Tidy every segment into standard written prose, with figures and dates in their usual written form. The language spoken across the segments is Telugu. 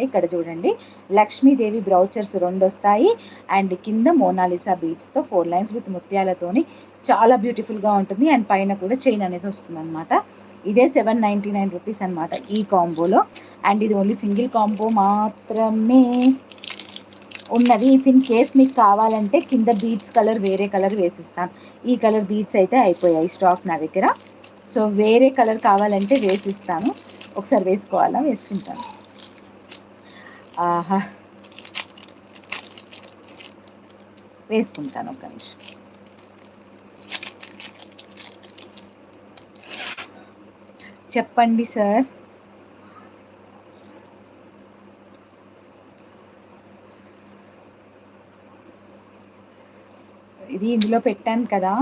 ఇక్కడ చూడండి లక్ష్మీదేవి బ్రౌచర్స్ 2 వస్తాయి అండ్ కింద మోనాలిసా బీడ్స్తో 4 లైన్స్ విత్ ముత్యాలతోని చాలా బ్యూటిఫుల్గా ఉంటుంది. అండ్ పైన కూడా చైన్ అనేది వస్తుంది అనమాట. ఇదే 799 రూపీస్ అనమాట ఈ కాంబోలో. అండ్ ఇది ఓన్లీ సింగిల్ కాంబో మాత్రమే ఉన్నది. ఇఫ్ ఇన్ కేస్ మీకు కావాలంటే కింద బీడ్స్ కలర్ వేరే కలర్ వేసిస్తాను. ఈ కలర్ బీడ్స్ అయితే అయిపోయాయి స్టాక్ నా దగ్గర. సో వేరే కలర్ కావాలంటే వేసిస్తాను. ఒకసారి వేసుకోవాలా, వేసుకుంటాను. ఆహా, వేసుకుంటాను ఒక నిమిషం. చెప్పండి సార్. ఇది ఇందులో పెట్టాను కదా,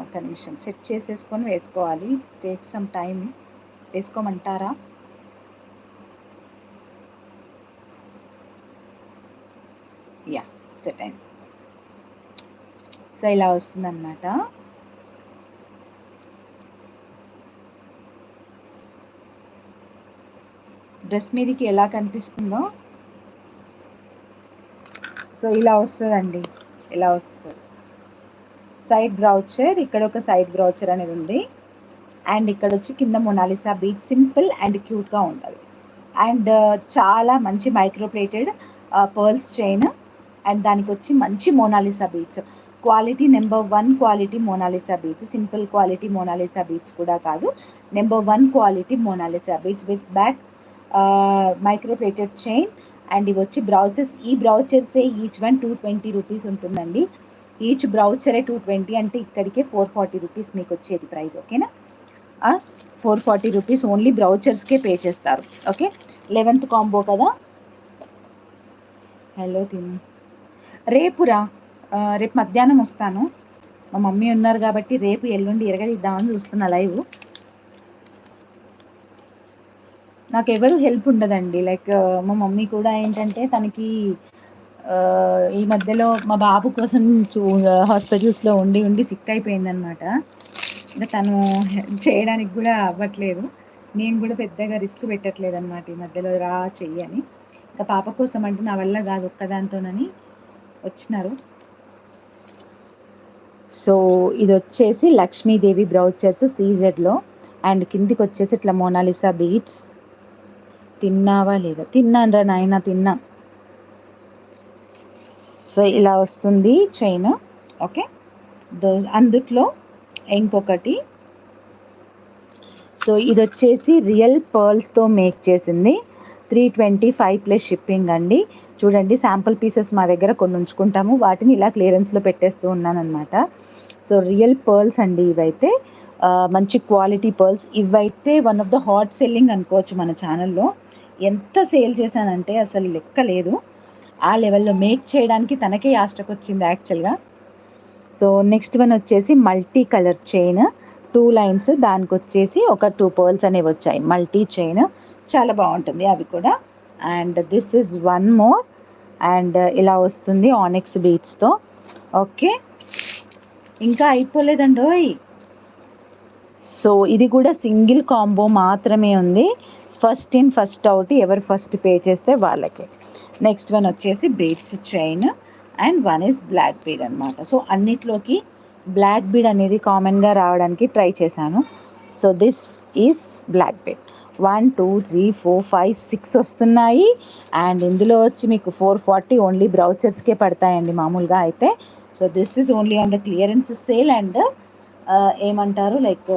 ఒక నిమిషం సెట్ చేసేసుకొని వేసుకోవాలి. Take some time. వేసుకోమంటారా? యా, సెట్ అయింది. సో ఇలా వస్తుందన్నమాట. డ్రెస్ మీదకి ఎలా కనిపిస్తుందో సో ఇలా వస్తుందండి. ఇలా వస్తుంది సైడ్ బ్రౌచర్. ఇక్కడ ఒక సైడ్ బ్రౌచర్ అనేది ఉంది. అండ్ ఇక్కడ వచ్చి కింద మొనాలిసా బీట్ సింపుల్ అండ్ క్యూట్గా ఉంటుంది. అండ్ చాలా మంచి మైక్రోప్లేటెడ్ పర్ల్స్ చైన్. అండ్ దానికి వచ్చి మంచి Mona Lisa beads, quality number 1 quality Mona Lisa beads. Simple quality Mona Lisa beads కూడా కాదు, number 1 quality Mona Lisa beads with back microplated chain. And ఇవి వచ్చి బ్రౌచర్స్. ఈ బ్రౌచర్సే ఈచ్ వన్ 220 రూపీస్ ఉంటుందండి. ఈచ్ బ్రౌచరే 220 అంటే ఇక్కడికే 440 రూపీస్ మీకు వచ్చేది ప్రైస్. ఓకేనా? 440 రూపీస్ ఓన్లీ బ్రౌచర్స్కే పే చేస్తారు. ఓకే, 11th కాంబో కదా. హలో తిను. రేపురా, రేపు మధ్యాహ్నం వస్తాను. మా మమ్మీ ఉన్నారు కాబట్టి రేపు ఎల్లుండి ఎరగదిద్దామని చూస్తున్నా లైవ్. నాకు ఎవరు హెల్ప్ ఉండదండి. లైక్ మా మమ్మీ కూడా ఏంటంటే తనకి ఈ మధ్యలో మా బాబు కోసం హాస్పిటల్స్లో ఉండి సిక్ అయిపోయిందనమాట. ఇంకా తను చేయడానికి కూడా అవ్వట్లేదు. నేను కూడా పెద్దగా రిస్క్ పెట్టట్లేదు అనమాట ఈ మధ్యలో, రా చెయ్యని. ఇంకా పాప కోసం అంటే నా వల్ల కాదు ఒక్కదాంతోనని వచ్చినారు. సో ఇది వచ్చేసి లక్ష్మీదేవి బ్రౌచర్స్ సీజెడ్లో. అండ్ కిందికి వచ్చేసి ఇట్లా మోనాలిసా బీట్స్. తిన్నావా లేదా? తిన్నాను రా నాయన, తిన్నా. సో ఇలా వస్తుంది చైన్. ఓకే, అందుట్లో ఇంకొకటి. సో ఇది వచ్చేసి రియల్ పర్ల్స్తో మేక్ చేసింది. 325 ప్లస్ షిప్పింగ్ అండి. చూడండి శాంపుల్ పీసెస్ మా దగ్గర కొన్ని ఉంచుకుంటాము, వాటిని ఇలా క్లియరెన్స్లో పెట్టేస్తూ ఉన్నానమాట. సో రియల్ పర్ల్స్ అండి ఇవైతే, మంచి క్వాలిటీ పర్ల్స్. ఇవైతే one of the hot selling అనుకోవచ్చు మన ఛానల్లో. ఎంత సేల్ చేశానంటే అసలు లెక్క లేదు. ఆ లెవెల్లో మేక్ చేయడానికి తనకే ఆస్టకొచ్చింది యాక్చువల్గా. సో నెక్స్ట్ వన్ వచ్చేసి మల్టీ కలర్ చైన్, 2 లైన్స్. దానికి వచ్చేసి ఒక 2 పర్ల్స్ అనేవి వచ్చాయి. మల్టీ చైన్ చాలా బాగుంటుంది అవి కూడా. And this is one more. And ఇలా వస్తుంది ఆనిక్స్ బీట్స్తో. ఓకే, ఇంకా అయిపోలేదండోయ్. సో ఇది కూడా సింగిల్ కాంబో మాత్రమే ఉంది. ఫస్ట్ ఇన్ ఫస్ట్ అవుట్, ఎవరు ఫస్ట్ పే చేస్తే వాళ్ళకి. నెక్స్ట్ వన్ వచ్చేసి beads chain and one is black bead అనమాట. సో అన్నిట్లోకి బ్లాక్ బీడ్ అనేది కామన్గా రావడానికి ట్రై చేశాను. So this is black bead. 1 2 3 4 5 6 వస్తున్నాయి. అండ్ ఇందులో వచ్చి మీకు 440 ఓన్లీ బ్రౌచర్స్కే పడతాయండి మామూలుగా అయితే. So this is only on the clearance sale. And ఏమంటారు లైక్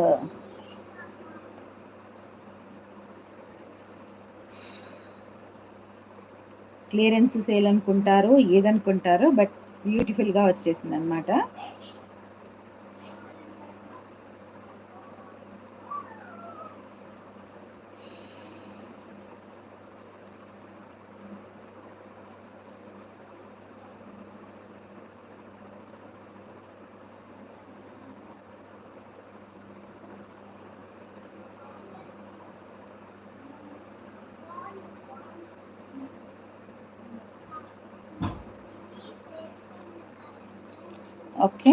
క్లియరెన్స్ సేల్ అనుకుంటారు, ఏదనుకుంటారు, బట్ బ్యూటిఫుల్గా వచ్చేసింది అనమాట. ఓకే,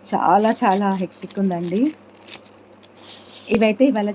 చాలా చాలా హెక్టిక్ ఉందండి. ఇవైతే ఇవాళ